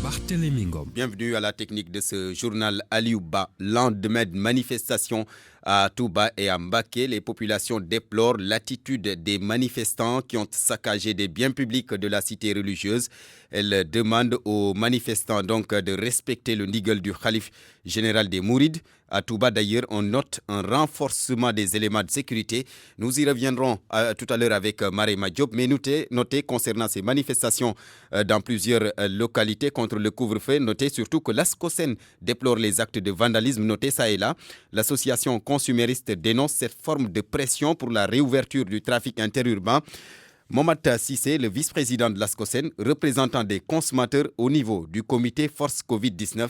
Barthélémy Ngom. Bienvenue à la technique de ce journal Aliouba. Lendemain de manifestation à Touba et à Mbaké, les populations déplorent l'attitude des manifestants qui ont saccagé des biens publics de la cité religieuse. Elles demandent aux manifestants donc de respecter le niguel du khalife général des Mourides. À Touba d'ailleurs, on note un renforcement des éléments de sécurité. Nous y reviendrons tout à l'heure avec Marema Diop. Mais notez concernant ces manifestations dans plusieurs localités contre le couvre-feu, notez surtout que l'ASCOSEN déplore les actes de vandalisme, notez ça et là. L'association consumériste dénonce cette forme de pression pour la réouverture du trafic interurbain. Momata Sissé, le vice-président de l'ASCOSEN, représentant des consommateurs au niveau du comité Force Covid-19,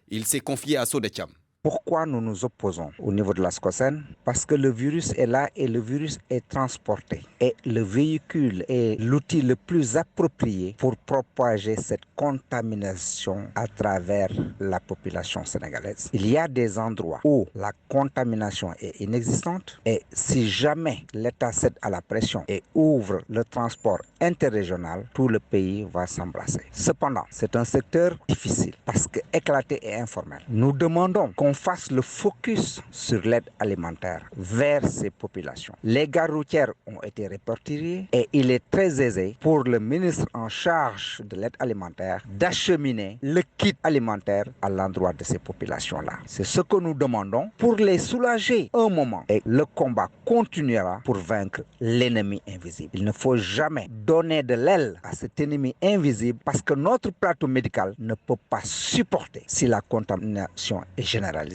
il s'est confié à Sodecham. Pourquoi nous nous opposons au niveau de l'ASCOSEN? Parce que le virus est là et le virus est transporté. Et le véhicule est l'outil le plus approprié pour propager cette contamination à travers la population sénégalaise. Il y a des endroits où la contamination est inexistante et si jamais l'État cède à la pression et ouvre le transport interrégional, tout le pays va s'embrasser. Cependant, c'est un secteur difficile parce que éclaté et informel. Nous demandons qu'on fasse le focus sur l'aide alimentaire vers ces populations. Les gares routières ont été répertoriées et il est très aisé pour le ministre en charge de l'aide alimentaire d'acheminer le kit alimentaire à l'endroit de ces populations-là. C'est ce que nous demandons pour les soulager un moment et le combat continuera pour vaincre l'ennemi invisible. Il ne faut jamais donner de l'aile à cet ennemi invisible parce que notre plateau médical ne peut pas supporter si la contamination est généralisée.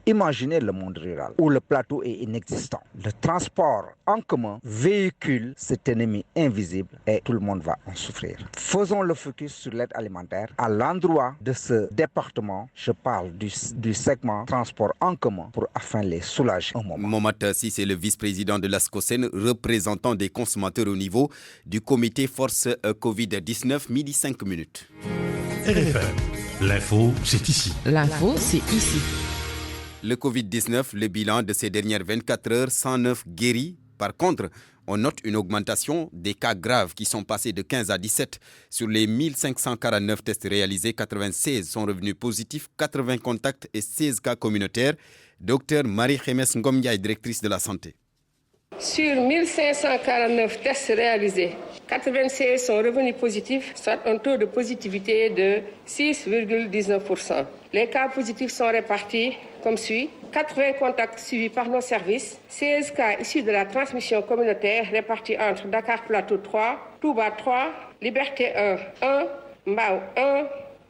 Imaginez le monde rural où le plateau est inexistant. Le transport en commun véhicule cet ennemi invisible et tout le monde va en souffrir. Faisons le focus sur l'aide alimentaire à l'endroit de ce département. Je parle du segment transport en commun pour afin de les soulager un moment. Momata Sissé, c'est le vice-président de l'ASCOSEN, représentant des consommateurs au niveau du comité Force Covid-19, midi 5 minutes. RFM, l'info, c'est ici. L'info, c'est ici. Le Covid-19, le bilan de ces dernières 24 heures, 109 guéris. Par contre, on note une augmentation des cas graves qui sont passés de 15 à 17. Sur les 1549 tests réalisés, 96 sont revenus positifs, 80 contacts et 16 cas communautaires. Docteur Marie-Khémesse Ngomdiaye, directrice de la santé. Sur 1549 tests réalisés, 96 sont revenus positifs, soit un taux de positivité de 6,19%. Les cas positifs sont répartis comme suit. 80 contacts suivis par nos services, 16 cas issus de la transmission communautaire répartis entre Dakar Plateau 3, Touba 3, Liberté 1, Mbao 1,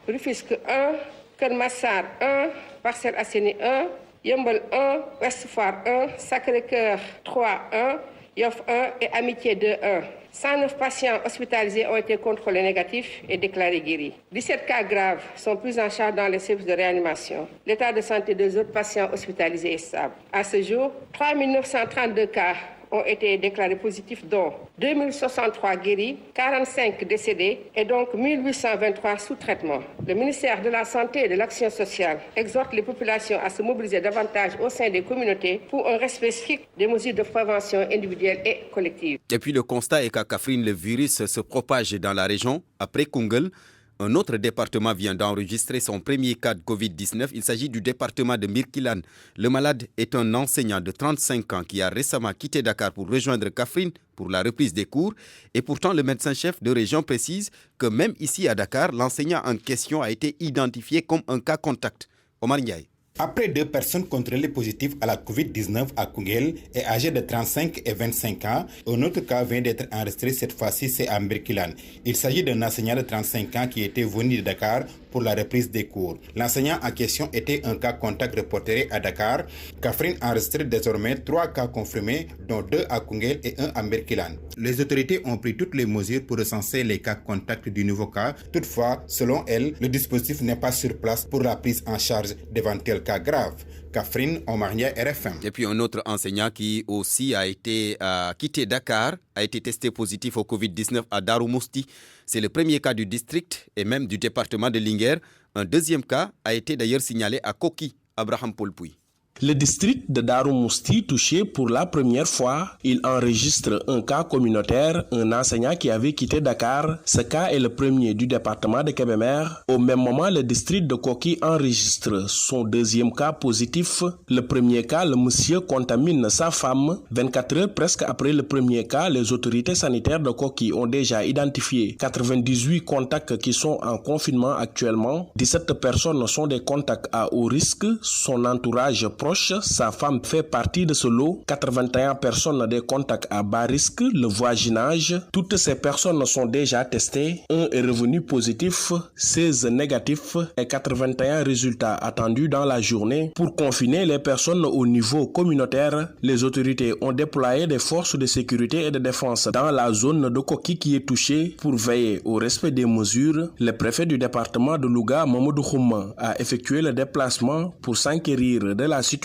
Rufisque 1, Kermassar 1, Parcelles Assainies 1, Yeumbeul 1, Ouest Foire 1, Sacré-Cœur 3, 1, Yoff 1 et Amitié 2, 1. 109 patients hospitalisés ont été contrôlés négatifs et déclarés guéris. 17 cas graves sont pris en charge dans les services de réanimation. L'état de santé des autres patients hospitalisés est stable. À ce jour, 3 932 cas ont été déclarés positifs, dont 2063 guéris, 45 décédés et donc 1823 sous traitement. Le ministère de la Santé et de l'Action sociale exhorte les populations à se mobiliser davantage au sein des communautés pour un respect strict des mesures de prévention individuelle et collective. Et puis le constat est qu'à Kaffrine, le virus se propage dans la région. Après Koungheul, un autre département vient d'enregistrer son premier cas de Covid-19. Il s'agit du département de Birkelane. Le malade est un enseignant de 35 ans qui a récemment quitté Dakar pour rejoindre Kaffrine pour la reprise des cours. Et pourtant, le médecin-chef de région précise que même ici à Dakar, l'enseignant en question a été identifié comme un cas contact. Omar Ndiaye. Après 2 personnes contrôlées positives à la Covid-19 à Koungheul et âgées de 35 et 25 ans, un autre cas vient d'être enregistré cette fois-ci, c'est à Birkelane. Il s'agit d'un enseignant de 35 ans qui était venu de Dakar pour la reprise des cours. L'enseignant en question était un cas contact reporté à Dakar. Kaffrine enregistre désormais 3 cas confirmés, dont 2 à Koungheul et 1 à Birkelane. Les autorités ont pris toutes les mesures pour recenser les cas contacts du nouveau cas. Toutefois, selon elles, le dispositif n'est pas sur place pour la prise en charge d'éventuels cas graves. Kaffrine, Omar Ndiaye, RFM. Et puis un autre enseignant qui aussi a été quitté Dakar, a été testé positif au Covid-19 à Darou Mousti. C'est le premier cas du district et même du département de Linguère. Un deuxième cas a été d'ailleurs signalé à Koki, Abraham Polpouy. Le district de Darou Mousti touché pour la première fois, il enregistre un cas communautaire, un enseignant qui avait quitté Dakar. Ce cas est le premier du département de Kébémer. Au même moment, le district de Koki enregistre son deuxième cas positif. Le premier cas, le monsieur contamine sa femme. 24 heures presque après le premier cas, les autorités sanitaires de Koki ont déjà identifié 98 contacts qui sont en confinement actuellement. 17 personnes sont des contacts à haut risque. Son entourage proche, sa femme fait partie de ce lot. 81 personnes des contacts à bas risque, le voisinage. Toutes ces personnes sont déjà testées. Un est revenu positif, 16 négatifs et 81 résultats attendus dans la journée. Pour confiner les personnes au niveau communautaire, les autorités ont déployé des forces de sécurité et de défense dans la zone de Koki qui est touchée pour veiller au respect des mesures. Le préfet du département de Louga, Mamadou Khouma, a effectué le déplacement pour s'enquérir de la situation.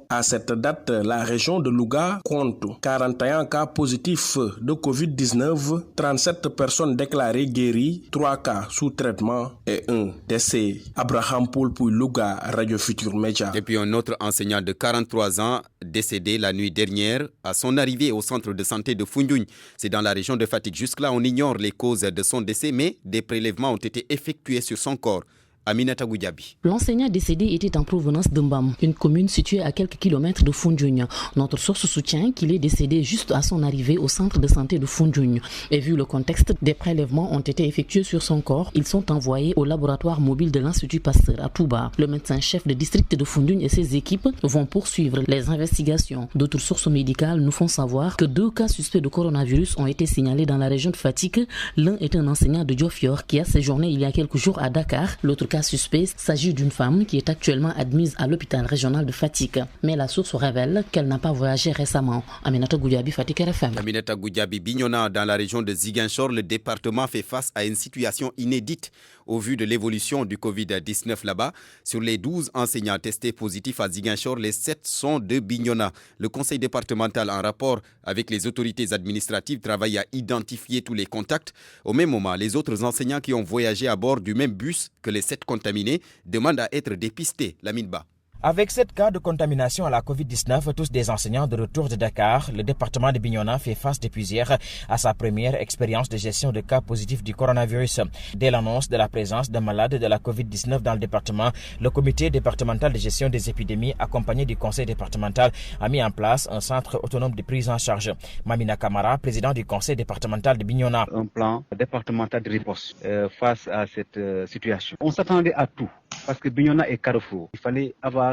À cette date, la région de Louga compte 41 cas positifs de Covid-19, 37 personnes déclarées guéries, 3 cas sous traitement et 1 décès. Abraham Poulpouy, Louga, Radio Futur Média. Et puis un autre enseignant de 43 ans décédé la nuit dernière à son arrivée au centre de santé de Foundiougne. C'est dans la région de Fatick. Jusque-là, on ignore les causes de son décès, mais des prélèvements ont été effectués sur son corps. Aminata Goudiaby. L'enseignant décédé était en provenance d'Mbam, une commune située à quelques kilomètres de Foundiougne. Notre source soutient qu'il est décédé juste à son arrivée au centre de santé de Foundiougne. Et vu le contexte, des prélèvements ont été effectués sur son corps. Ils sont envoyés au laboratoire mobile de l'Institut Pasteur à Touba. Le médecin-chef de district de Foundiougne et ses équipes vont poursuivre les investigations. D'autres sources médicales nous font savoir que 2 cas suspects de coronavirus ont été signalés dans la région de Fatick. L'un est un enseignant de Diofior qui a séjourné il y a quelques jours à Dakar. L'autre cas suspect s'agit d'une femme qui est actuellement admise à l'hôpital régional de Fatick. Mais la source révèle qu'elle n'a pas voyagé récemment. Aminata Goudiaby, Fatick RFM. Aminata Goudiaby, Bignona, dans la région de Ziguinchor, le département fait face à une situation inédite au vu de l'évolution du Covid-19 là-bas. Sur les 12 enseignants testés positifs à Ziguinchor, les 7 sont de Bignona. Le conseil départemental, en rapport avec les autorités administratives, travaille à identifier tous les contacts. Au même moment, les autres enseignants qui ont voyagé à bord du même bus que les 7 contaminés demandent à être dépistés. Lamine Ba. Avec 7 cas de contamination à la Covid-19, tous des enseignants de retour de Dakar, le département de Bignona fait face depuis hier à sa première expérience de gestion de cas positifs du coronavirus. Dès l'annonce de la présence d'un malade de la Covid-19 dans le département, le comité départemental de gestion des épidémies, accompagné du conseil départemental, a mis en place un centre autonome de prise en charge. Mamina Kamara, président du conseil départemental de Bignona. Un plan départemental de riposte face à cette situation. On s'attendait à tout parce que Bignona est carrefour. Il fallait avoir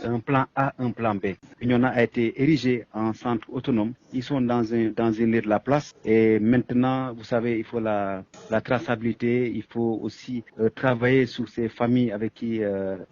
un plan A, un plan B. Bignona a été érigé en centre autonome. Ils sont dans une lieu de la place. Et maintenant, vous savez, il faut la traçabilité. Il faut aussi travailler sur ces familles avec qui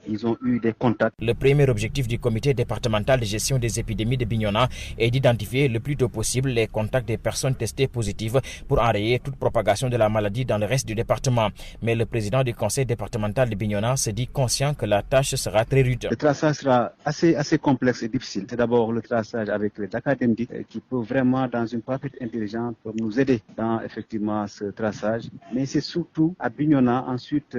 ils ont eu des contacts. Le premier objectif du comité départemental de gestion des épidémies de Bignona est d'identifier le plus tôt possible les contacts des personnes testées positives pour enrayer toute propagation de la maladie dans le reste du département. Mais le président du conseil départemental de Bignona se dit conscient que la tâche sera très rude. Le traçage sera assez complexe et difficile. C'est d'abord le traçage avec les académiques qui peut vraiment, dans une parfaite intelligence, nous aider dans effectivement ce traçage. Mais c'est surtout à Bignona, ensuite,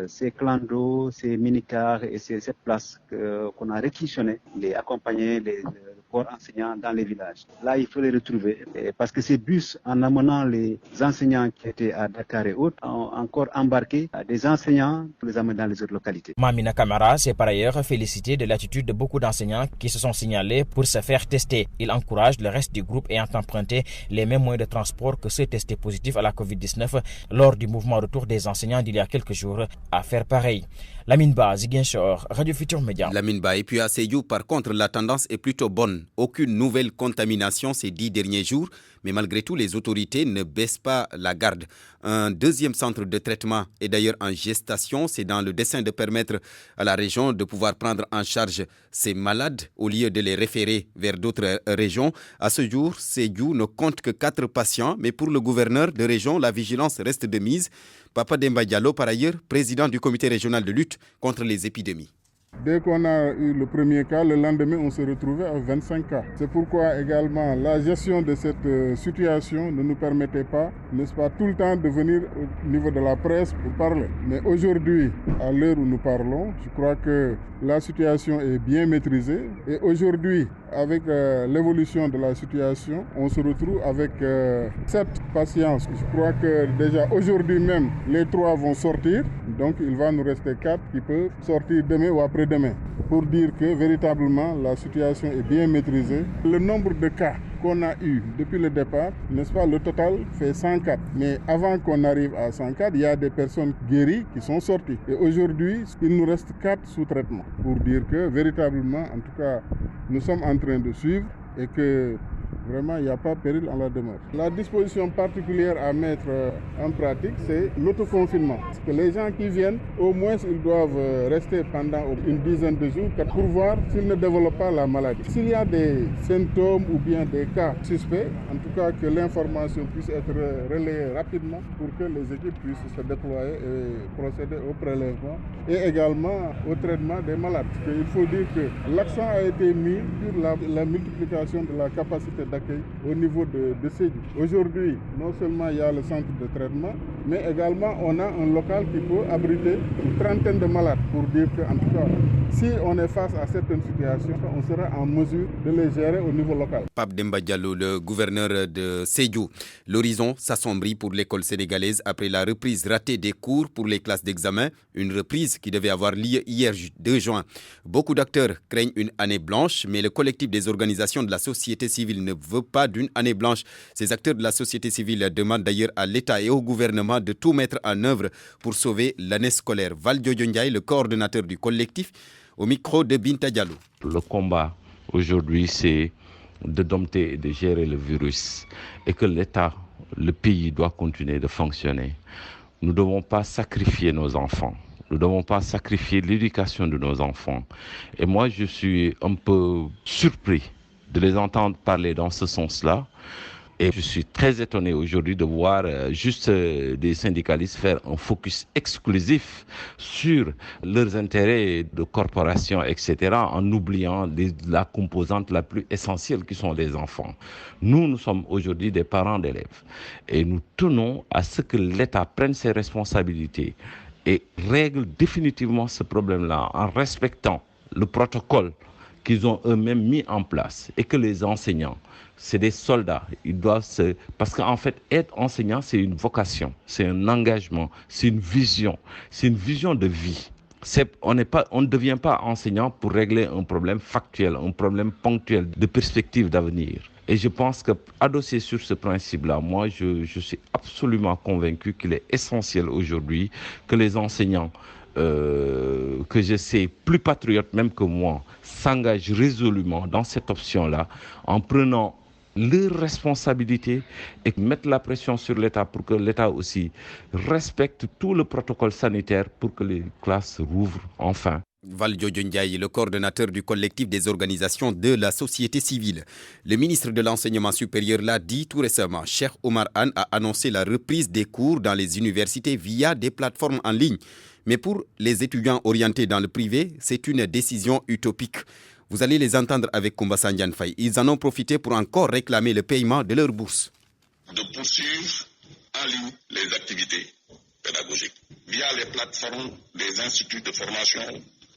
ces clans d'eau, ces mini-cars et cette place qu'on a réquisitionné, les accompagner, les corps enseignants dans les villages. Là, il faut les retrouver parce que ces bus, en amenant les enseignants qui étaient à Dakar et autres, ont encore embarqué des enseignants pour les amener dans les autres localités. Mamina Kamara s'est par ailleurs félicité de l'attitude de beaucoup d'enseignants qui se sont signalés pour se faire tester. Il encourage le reste du groupe ayant emprunté les mêmes moyens de transport que ceux testés positifs à la Covid-19 lors du mouvement retour des enseignants d'il y a quelques jours à faire pareil. Lamine Ba, Ziguinchor, Radio Futur Média. Lamine Ba. Et puis à Sédhiou, par contre, la tendance est plutôt bonne. Aucune nouvelle contamination ces 10 derniers jours, mais malgré tout, les autorités ne baissent pas la garde. Un deuxième centre de traitement est d'ailleurs en gestation. C'est dans le dessein de permettre à la région de pouvoir prendre en charge ces malades au lieu de les référer vers d'autres régions. À ce jour, Sédhiou ne compte que 4 patients, mais pour le gouverneur de région, la vigilance reste de mise. Papa Demba Diallo, par ailleurs, président du comité régional de lutte contre les épidémies. Dès qu'on a eu le premier cas, le lendemain, on se retrouvait à 25 cas. C'est pourquoi également la gestion de cette situation ne nous permettait pas, n'est-ce pas, tout le temps de venir au niveau de la presse pour parler. Mais aujourd'hui, à l'heure où nous parlons, je crois que la situation est bien maîtrisée. Et aujourd'hui, avec l'évolution de la situation, on se retrouve avec 7 patients. Je crois que déjà aujourd'hui même, les 3 vont sortir. Donc il va nous rester 4 qui peuvent sortir demain ou après-demain. Pour dire que véritablement la situation est bien maîtrisée. Le nombre de cas qu'on a eu depuis le départ, n'est-ce pas, le total fait 104. Mais avant qu'on arrive à 104, il y a des personnes guéries qui sont sorties. Et aujourd'hui, il nous reste 4 sous traitement. Pour dire que véritablement, en tout cas, nous sommes en train de suivre et que vraiment, il n'y a pas péril en la demeure. La disposition particulière à mettre en pratique, c'est l'autoconfinement. Parce que les gens qui viennent, au moins, ils doivent rester pendant une dizaine de jours pour voir s'ils ne développent pas la maladie. S'il y a des symptômes ou bien des cas suspects, en tout cas que l'information puisse être relayée rapidement pour que les équipes puissent se déployer et procéder au prélèvement et également au traitement des malades. Il faut dire que l'accent a été mis sur la multiplication de la capacité d'accueil au niveau de Sédhiou. Aujourd'hui, non seulement il y a le centre de traitement, mais également on a un local qui peut abriter une trentaine de malades pour dire qu'en tout cas, si on est face à certaines situations, on sera en mesure de les gérer au niveau local. Pape Demba Diallo, le gouverneur de Sédhiou. L'horizon s'assombrit pour l'école sénégalaise après la reprise ratée des cours pour les classes d'examen, une reprise qui devait avoir lieu hier 2 juin. Beaucoup d'acteurs craignent une année blanche, mais le collectif des organisations de la société civile ne veut pas d'une année blanche. Ces acteurs de la société civile demandent d'ailleurs à l'État et au gouvernement de tout mettre en œuvre pour sauver l'année scolaire. Valdiodio Ndiaye, le coordonnateur du collectif, au micro de Binta Diallo. Le combat aujourd'hui, c'est de dompter et de gérer le virus et que l'État, le pays doit continuer de fonctionner. Nous ne devons pas sacrifier nos enfants. Nous ne devons pas sacrifier l'éducation de nos enfants. Et moi, je suis un peu surpris de les entendre parler dans ce sens-là. Et je suis très étonné aujourd'hui de voir juste des syndicalistes faire un focus exclusif sur leurs intérêts de corporation, etc., en oubliant la composante la plus essentielle qui sont les enfants. Nous sommes aujourd'hui des parents d'élèves et nous tenons à ce que l'État prenne ses responsabilités et règle définitivement ce problème-là en respectant le protocole qu'ils ont eux-mêmes mis en place et que les enseignants, c'est des soldats, ils doivent parce qu'en fait, être enseignant, c'est une vocation, c'est un engagement, c'est une vision de vie. On ne devient pas enseignant pour régler un problème factuel, un problème ponctuel de perspective d'avenir. Et je pense qu'adossé sur ce principe-là, moi, je suis absolument convaincu qu'il est essentiel aujourd'hui que les enseignants, que je sais plus patriotes même que moi, s'engagent résolument dans cette option-là en prenant leurs responsabilités et mettre la pression sur l'État pour que l'État aussi respecte tout le protocole sanitaire pour que les classes rouvrent enfin. Valdiodio Ndiaye, le coordonnateur du collectif des organisations de la société civile. Le ministre de l'Enseignement supérieur l'a dit tout récemment. Cheikh Oumar Anne a annoncé la reprise des cours dans les universités via des plateformes en ligne. Mais pour les étudiants orientés dans le privé, c'est une décision utopique. Vous allez les entendre avec Koumba Sandiane Faye. Ils en ont profité pour encore réclamer le paiement de leur bourse. De poursuivre en ligne les activités pédagogiques via les plateformes des instituts de formation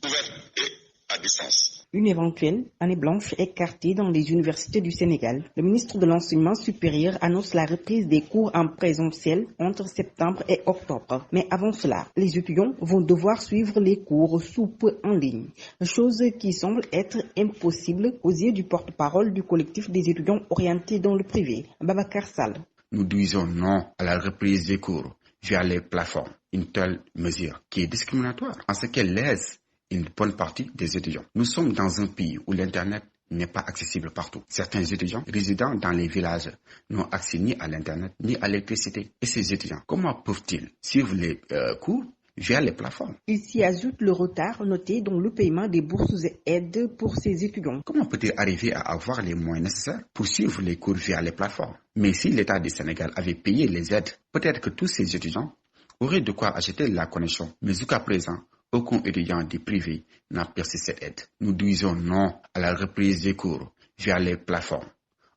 ouverts et à distance. Une éventuelle année blanche écartée dans les universités du Sénégal. Le ministre de l'Enseignement supérieur annonce la reprise des cours en présentiel entre septembre et octobre. Mais avant cela, les étudiants vont devoir suivre les cours sous peu en ligne, chose qui semble être impossible aux yeux du porte-parole du collectif des étudiants orientés dans le privé, Babacar Sall. Nous disons non à la reprise des cours via les plateformes. Une telle mesure qui est discriminatoire en ce qu'elle laisse une bonne partie des étudiants. Nous sommes dans un pays où l'Internet n'est pas accessible partout. Certains étudiants résidant dans les villages n'ont accès ni à l'Internet ni à l'électricité. Et ces étudiants, comment peuvent-ils suivre les cours via les plateformes? Il s'y ajoute le retard noté dans le paiement des bourses et aides pour ces étudiants. Comment peut-il arriver à avoir les moyens nécessaires pour suivre les cours via les plateformes? Mais si l'État du Sénégal avait payé les aides, peut-être que tous ces étudiants auraient de quoi acheter la connexion. Mais jusqu'à présent, Aucun étudiant du privé n'a perçu cette aide. Nous disons non à la reprise des cours via les plateformes,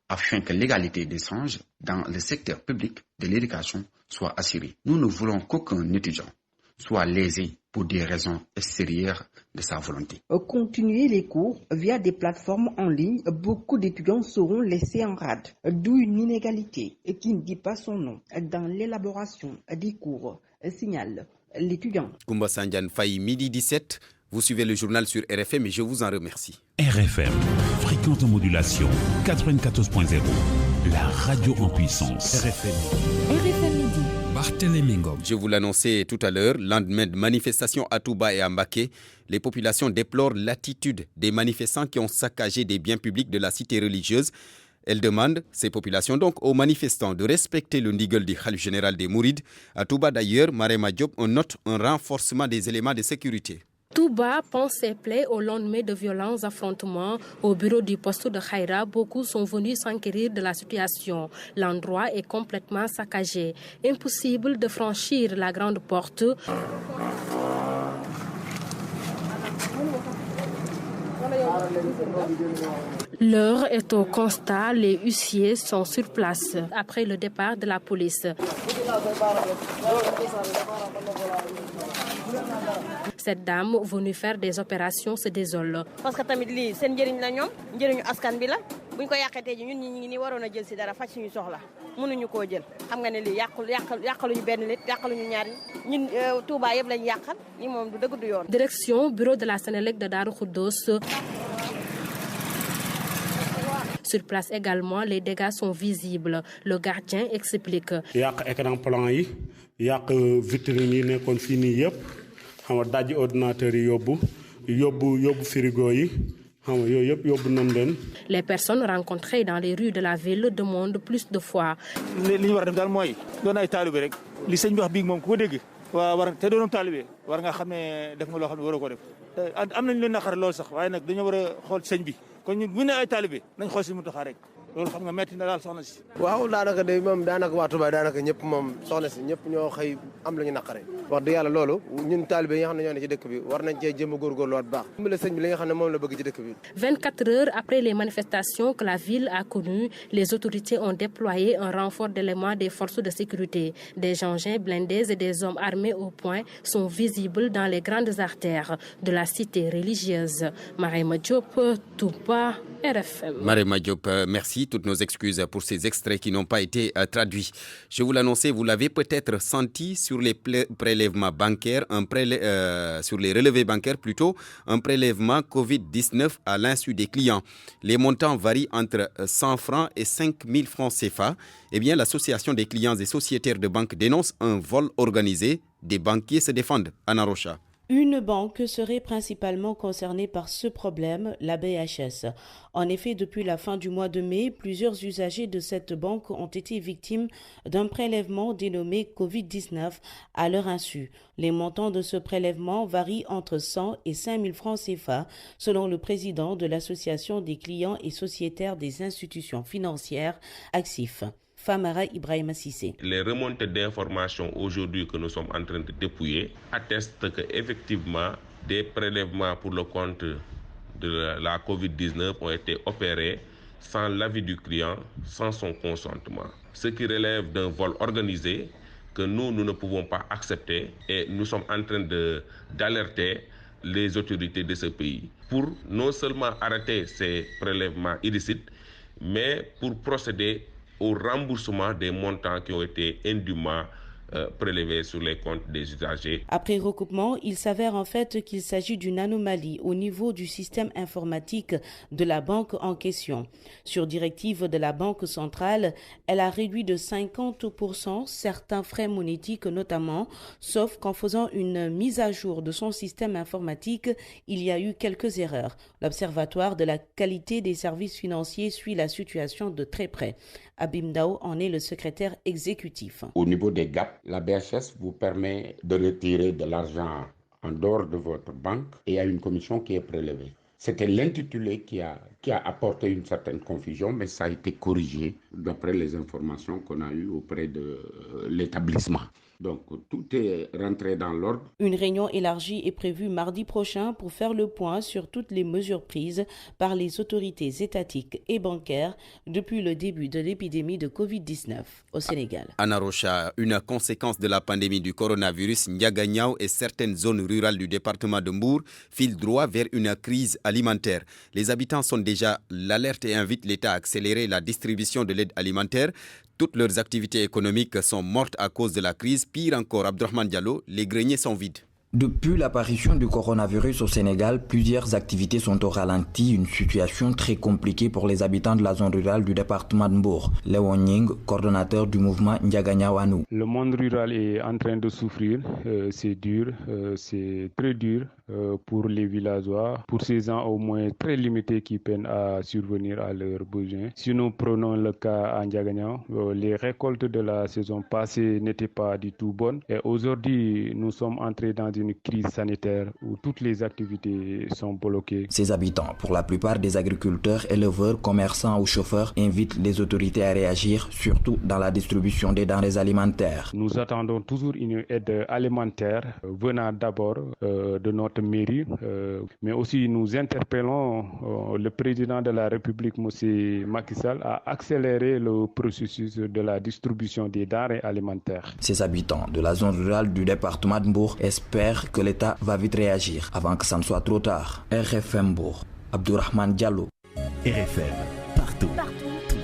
afin que l'égalité des chances dans le secteur public de l'éducation soit assurée. Nous ne voulons qu'aucun étudiant soit lésé pour des raisons extérieures de sa volonté. Continuer les cours via des plateformes en ligne, beaucoup d'étudiants seront laissés en rade, d'où une inégalité qui ne dit pas son nom dans l'élaboration des cours, signale l'étudiant. Koumba Sandiane Faye, midi 17. Vous suivez le journal sur RFM et je vous en remercie. RFM, fréquente modulation 94.0, la radio en puissance. RFM midi. Barthélémy Ngom. Je vous l'annonçais tout à l'heure, lendemain de manifestations à Touba et à Mbacké, les populations déplorent l'attitude des manifestants qui ont saccagé des biens publics de la cité religieuse. Elles demandent, ces populations donc, aux manifestants de respecter le ndigal du Khalif général des Mourides. À Touba d'ailleurs, Marema Diop, on note un renforcement des éléments de sécurité. Touba pense ses plaies au lendemain de violents affrontements. Au bureau du poste de Khaira, beaucoup sont venus s'enquérir de la situation. L'endroit est complètement saccagé. Impossible de franchir la grande porte. L'heure est au constat, les huissiers sont sur place après le départ de la police. Cette dame venue faire des opérations se désole. Parce que tamit li sen njëriñ la ñom, njëriñu askan bi la. Buñ ko yàqatee ji ñun ñi ni waroon a jël ci dara faj suñu soxla. Mënuñu koo jël. Xam nga ne li yàqaluñu benn nit, yàqaluñu ñaar ñun Touba yëpp lañ yàqal. Ñi moom du dëgg du yoon. Direction bureau de la Sénélec de Darou Khoudoss. Sur place également, les dégâts sont visibles. Le gardien explique. Yàq écran plan yi, yàq vitrine yi nekkoon fii nii yëpp. Xam nga dajji ordinateur yi yóbbu frigo yi. Xam nga yooyu yëpp yóbbu nañ leen. Les personnes rencontrées dans les rues de la ville demandent plus de foi. Li ñu war a def daal mooy doon ay taalibe rek. Li sëñ bi wax bii moom ku ko dégg. waa war te doonam taalibe war nga xam ne def nga loo xam ne waroo ko def. Am nañ leen naqar lool sax waaye nag dañoo war a xool sëñ bi. kon ñun bu ne ay taalibe nañ xool si mu taxaa rek loolu xam nga metti na daal soxna si. waaw daanaka de moom daanaka waa Touba daanaka ñëpp moom soxna si ñëpp ñoo xëy am la ñu naqare wax dëgg yàlla loolu ñun taalibe yi nga xam ne ñoo ne ci dëkk bi war nañ cee jëm a góorgóorlu waat baax dimbale sëñ bi li nga xam ne moom la bëgg ci dëkk bi. 24 heures après les manifestations que la ville a connues, les autorités ont déployé un renfort d'éléments des forces de sécurité. Des engins blindés et des hommes armés au poing sont visibles dans les grandes artères de la cité religieuse. Marema Diop, Touba, RFM. Marema Diop, merci. Toutes nos excuses pour ces extraits qui n'ont pas été traduits. Je vous l'annonçais, vous l'avez peut-être senti sur les prélèvements bancaires, sur les relevés bancaires plutôt, un prélèvement Covid-19 à l'insu des clients. Les montants varient entre 100 francs et 5 000 francs CFA. Eh bien, l'association des clients et sociétaires de banque dénonce un vol organisé. Des banquiers se défendent. Anna Rocha. Une banque serait principalement concernée par ce problème, la BHS. En effet, depuis la fin du mois de mai, plusieurs usagers de cette banque ont été victimes d'un prélèvement dénommé Covid-19 à leur insu. Les montants de ce prélèvement varient entre 100 et 5 000 francs CFA, selon le président de l'Association des clients et sociétaires des institutions financières, AXIF. Famara Ibrahima Sissé. Les remontées d'informations aujourd'hui que nous sommes en train de dépouiller attestent qu'effectivement des prélèvements pour le compte de la COVID-19 ont été opérés sans l'avis du client, sans son consentement. Ce qui relève d'un vol organisé que nous ne pouvons pas accepter et nous sommes en train d'alerter les autorités de ce pays pour non seulement arrêter ces prélèvements illicites, mais pour procéder au remboursement des montants qui ont été indûment prélevés sur les comptes des usagers. Après recoupement, il s'avère en fait qu'il s'agit d'une anomalie au niveau du système informatique de la banque en question. Sur directive de la Banque centrale, elle a réduit de 50% certains frais monétiques notamment, sauf qu'en faisant une mise à jour de son système informatique, il y a eu quelques erreurs. L'Observatoire de la qualité des services financiers suit la situation de très près. Abim Dao en est le secrétaire exécutif. Au niveau des GAP, la BHS vous permet de retirer de l'argent en dehors de votre banque et il y a une commission qui est prélevée. C'était l'intitulé qui a qui a apporté une certaine confusion, mais ça a été corrigé d'après les informations qu'on a eues auprès de l'établissement. Donc, tout est rentré dans l'ordre. Une réunion élargie est prévue mardi prochain pour faire le point sur toutes les mesures prises par les autorités étatiques et bancaires depuis le début de l'épidémie de Covid-19 au Sénégal. Anna Rocha, une conséquence de la pandémie du coronavirus, Ndiaganiao et certaines zones rurales du département de Mbour filent droit vers une crise alimentaire. Les habitants sont déjà l'alerte et invitent l'État à accélérer la distribution de l'aide alimentaire. Toutes leurs activités économiques sont mortes à cause de la crise. Pire encore, Abdourahmane Diallo, les greniers sont vides. Depuis l'apparition du coronavirus au Sénégal, plusieurs activités sont au ralenti, une situation très compliquée pour les habitants de la zone rurale du département de Mbour. Léon Ning, coordonnateur du mouvement Ndiaganiao Anou. Le monde rural est en train de souffrir, c'est dur, c'est très dur pour les villageois, pour ces gens au moins très limités qui peinent à survenir à leurs besoins. Si nous prenons le cas à Ndiaganiao, les récoltes de la saison passée n'étaient pas du tout bonnes et aujourd'hui nous sommes entrés dans une crise sanitaire où toutes les activités sont bloquées. Ces habitants, pour la plupart des agriculteurs, éleveurs, commerçants ou chauffeurs, invitent les autorités à réagir, surtout dans la distribution des denrées alimentaires. Nous attendons toujours une aide alimentaire venant d'abord de notre mairie, mais aussi nous interpellons le président de la République, M. Macky Sall, à accélérer le processus de la distribution des denrées alimentaires. Ces habitants de la zone rurale du département de Mbour espèrent que l'État va vite réagir avant que ça ne soit trop tard. RFM Mbour, Abdourahmane Diallo. RFM, partout, tout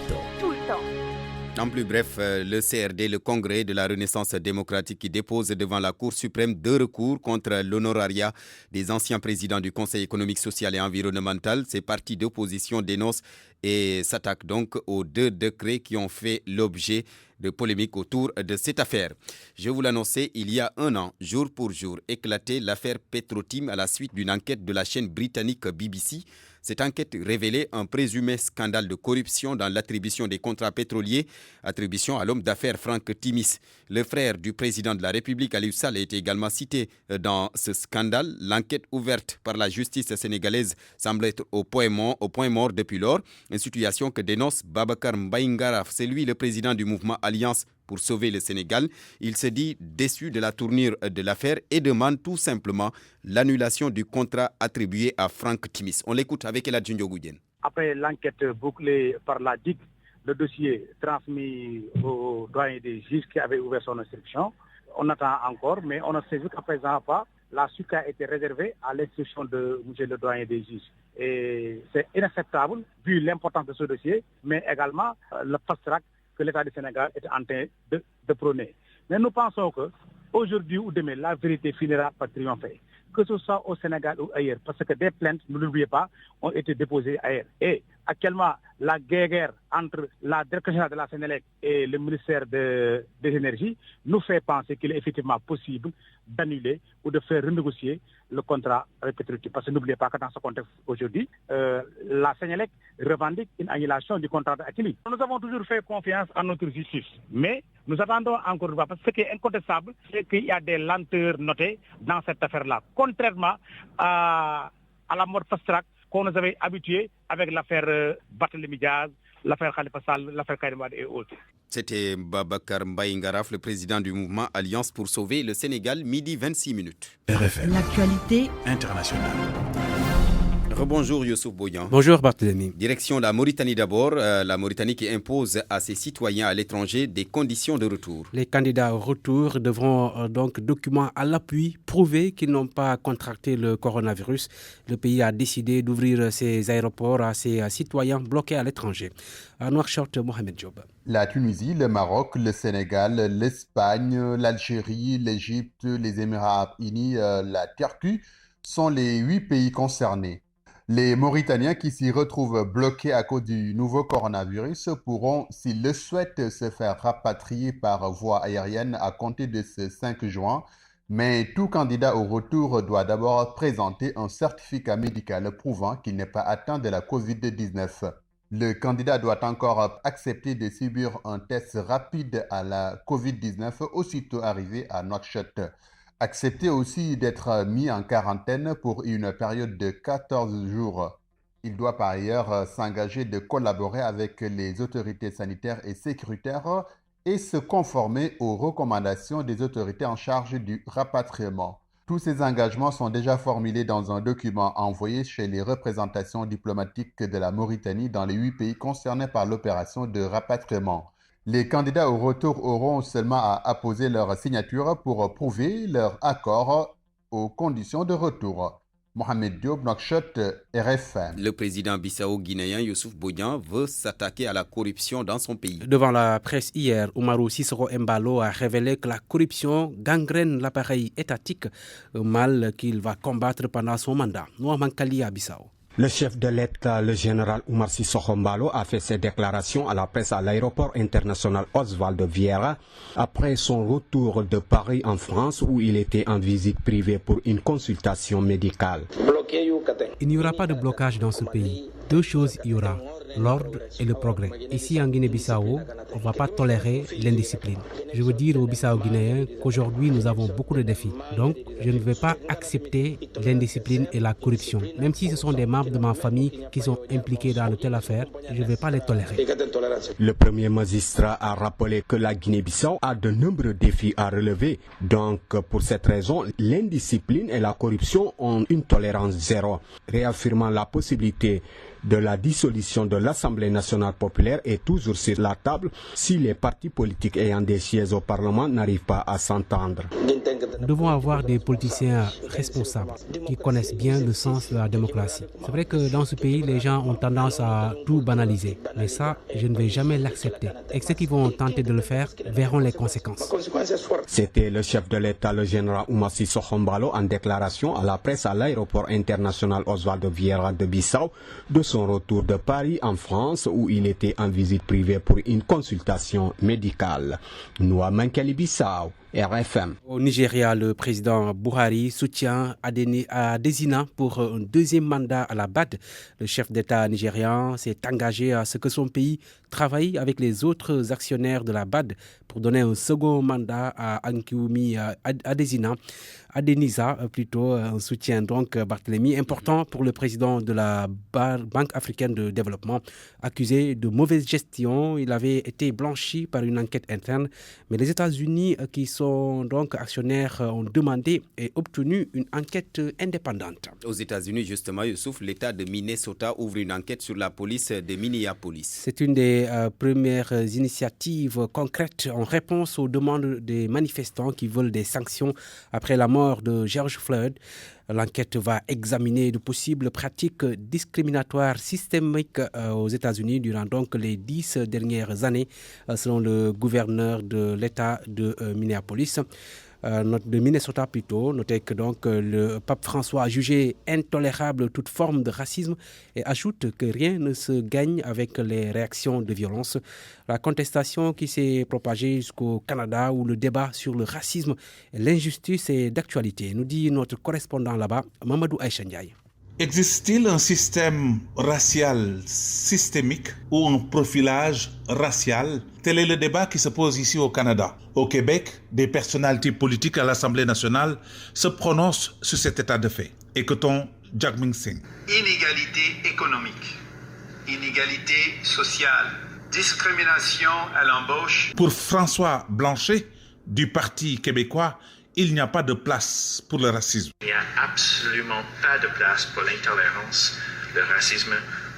le temps. En plus bref, le CRD, le Congrès de la Renaissance démocratique, qui dépose devant la Cour suprême 2 recours contre l'honorariat des anciens présidents du Conseil économique, social et environnemental. Ces partis d'opposition dénoncent et s'attaquent donc aux 2 décrets qui ont fait l'objet de polémiques autour de cette affaire. Je vous l'annonçais, il y a 1 an, jour pour jour, éclatait l'affaire Petrotim à la suite d'une enquête de la chaîne britannique BBC. Cette enquête révélait un présumé scandale de corruption dans l'attribution des contrats pétroliers, attribution à l'homme d'affaires Franck Timis. Le frère du président de la République, Aliou Sall, a été également cité dans ce scandale. L'enquête ouverte par la justice sénégalaise semble être au point mort depuis lors. Une situation que dénonce Babacar Mbaye Ngaraf. C'est lui le président du mouvement Alliance pour sauver le Sénégal. Il se dit déçu de la tournure de l'affaire et demande tout simplement l'annulation du contrat attribué à Franck Timis. On l'écoute avec Eladji Ndiogou. Après l'enquête bouclée par la DIC, le dossier transmis au doyen des juges qui avait ouvert son instruction, on attend encore, mais on ne sait jusqu'à présent pas. La suite a été réservée à l'instruction de M. le doyen des juges. Et c'est inacceptable vu l'importance de ce dossier, mais également le fast-track que l'État du Sénégal est en train de prôner. Mais nous pensons qu'aujourd'hui ou demain, la vérité finira par triompher. Que ce soit au Sénégal ou ailleurs, parce que des plaintes, ne l'oubliez pas, ont été déposées ailleurs. Et actuellement, la guerre entre la direction générale de la Sénélec et le ministère des Énergies nous fait penser qu'il est effectivement possible d'annuler ou de faire renégocier le contrat avec Petrotim. Parce que n'oubliez pas que dans ce contexte aujourd'hui, la Sénélec revendique une annulation du contrat d'Aquili. Nous avons toujours fait confiance à notre justice, mais nous attendons encore une fois, parce que ce qui est incontestable, c'est qu'il y a des lenteurs notées dans cette affaire-là, contrairement à la mode fast-track qu'on nous avait habitués avec l'affaire Barthélémy Diaz, l'affaire Khalifa Sall, l'affaire Karim Wade et autres. C'était Babacar Mbaye Ngaraf, le président du mouvement Alliance pour sauver le Sénégal, midi 26 minutes. RFM. L'actualité internationale. Rebonjour Youssouf Boyan. Bonjour Barthélémy. Direction la Mauritanie d'abord. La Mauritanie qui impose à ses citoyens à l'étranger des conditions de retour. Les candidats au retour devront donc, documents à l'appui, prouver qu'ils n'ont pas contracté le coronavirus. Le pays a décidé d'ouvrir ses aéroports à ses citoyens bloqués à l'étranger. À Nouakchott, Mohamed Diop. La Tunisie, le Maroc, le Sénégal, l'Espagne, l'Algérie, l'Égypte, les Émirats arabes unis, la Turquie sont les 8 pays concernés. Les Mauritaniens qui s'y retrouvent bloqués à cause du nouveau coronavirus pourront, s'ils le souhaitent, se faire rapatrier par voie aérienne à compter de ce 5 juin. Mais tout candidat au retour doit d'abord présenter un certificat médical prouvant qu'il n'est pas atteint de la COVID-19. Le candidat doit encore accepter de subir un test rapide à la COVID-19 aussitôt arrivé à Nouakchott. Accepter aussi d'être mis en quarantaine pour une période de 14 jours. Il doit par ailleurs s'engager de collaborer avec les autorités sanitaires et sécuritaires et se conformer aux recommandations des autorités en charge du rapatriement. Tous ces engagements sont déjà formulés dans un document envoyé chez les représentations diplomatiques de la Mauritanie dans les 8 pays concernés par l'opération de rapatriement. Les candidats au retour auront seulement à apposer leur signature pour prouver leur accord aux conditions de retour. Mohamed Diop, Nouakchott, RFM. Le président bissau-guinéen Youssouf Bodian veut s'attaquer à la corruption dans son pays. Devant la presse hier, Oumarou Sissoko Embalo a révélé que la corruption gangrène l'appareil étatique, un mal qu'il va combattre pendant son mandat. Nouaman Kali à Bissau. Le chef de l'État, le général Oumar Sissoko Embalo, a fait ses déclarations à la presse à l'aéroport international Oswald Vieira après son retour de Paris en France où il était en visite privée pour une consultation médicale. Il n'y aura pas de blocage dans ce pays. Deux choses il y aura, l'ordre et le progrès. Ici en Guinée-Bissau, on ne va pas tolérer l'indiscipline. Je veux dire aux Bissau-Guinéens qu'aujourd'hui nous avons beaucoup de défis. Donc je ne vais pas accepter l'indiscipline et la corruption. Même si ce sont des membres de ma famille qui sont impliqués dans de telles affaires, je ne vais pas les tolérer. Le premier magistrat a rappelé que la Guinée-Bissau a de nombreux défis à relever. Donc pour cette raison, l'indiscipline et la corruption ont une tolérance zéro, réaffirmant la possibilité de la dissolution de l'Assemblée nationale populaire est toujours sur la table si les partis politiques ayant des sièges au Parlement n'arrivent pas à s'entendre. Nous devons avoir des politiciens responsables qui connaissent bien le sens de la démocratie. C'est vrai que dans ce pays, les gens ont tendance à tout banaliser. Mais ça, je ne vais jamais l'accepter. Et ceux qui vont tenter de le faire verront les conséquences. C'était le chef de l'État, le général Oumar Sissoko Embalo, en déclaration à la presse à l'aéroport international Oswald Vieira de Bissau de son retour de Paris en France où il était en visite privée pour une consultation médicale. Nouaman Kali Bissau, RFM. Au Nigeria, le président Buhari soutient Adesina pour un deuxième mandat à la BAD. Le chef d'État nigérian s'est engagé à ce que son pays travaille avec les autres actionnaires de la BAD pour donner un second mandat à Ankiwumi Adenisa, plutôt un soutien donc Barthélemy important pour le président de la Banque africaine de développement, accusé de mauvaise gestion. Il avait été blanchi par une enquête interne, mais les États-Unis qui sont donc actionnaires ont demandé et obtenu une enquête indépendante. Aux États-Unis, justement, Youssouf, l'État de Minnesota ouvre une enquête sur la police de Minneapolis. C'est une des premières initiatives concrètes en réponse aux demandes des manifestants qui veulent des sanctions après la mort de George Floyd. L'enquête va examiner de possibles pratiques discriminatoires systémiques aux États-Unis durant donc les 10 dernières années, selon le gouverneur de l'État de Minneapolis. De Minnesota plutôt, notez que donc le pape François a jugé intolérable toute forme de racisme et ajoute que rien ne se gagne avec les réactions de violence. La contestation qui s'est propagée jusqu'au Canada où le débat sur le racisme et l'injustice est d'actualité, nous dit notre correspondant là-bas, Mamadou Aïcha Ndiaye. Existe-t-il un système racial systémique ou un profilage racial? Tel est le débat qui se pose ici au Canada. Au Québec, des personnalités politiques à l'Assemblée nationale se prononcent sur cet état de fait. Écoutons Jagmeet Singh. Inégalité économique, inégalité sociale, discrimination à l'embauche. Pour François Blanchet, du Parti québécois, il n'y a pas de place pour le racisme. Il n'y a absolument pas de place pour l'intolérance, le racisme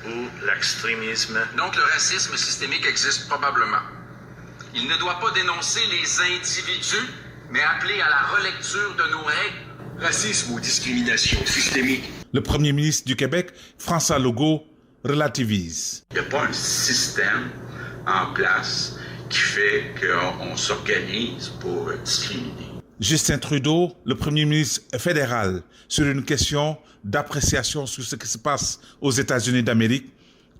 ou l'extrémisme. Donc le racisme systémique existe probablement. Il ne doit pas dénoncer les individus, mais appeler à la relecture de nos règles. Racisme ou discrimination systémique. Le premier ministre du Québec, François Legault, relativise. Il n'y a pas un système en place qui fait qu'on s'organise pour discriminer. Justin Trudeau, le premier ministre fédéral, sur une question d'appréciation sur ce qui se passe aux États-Unis d'Amérique,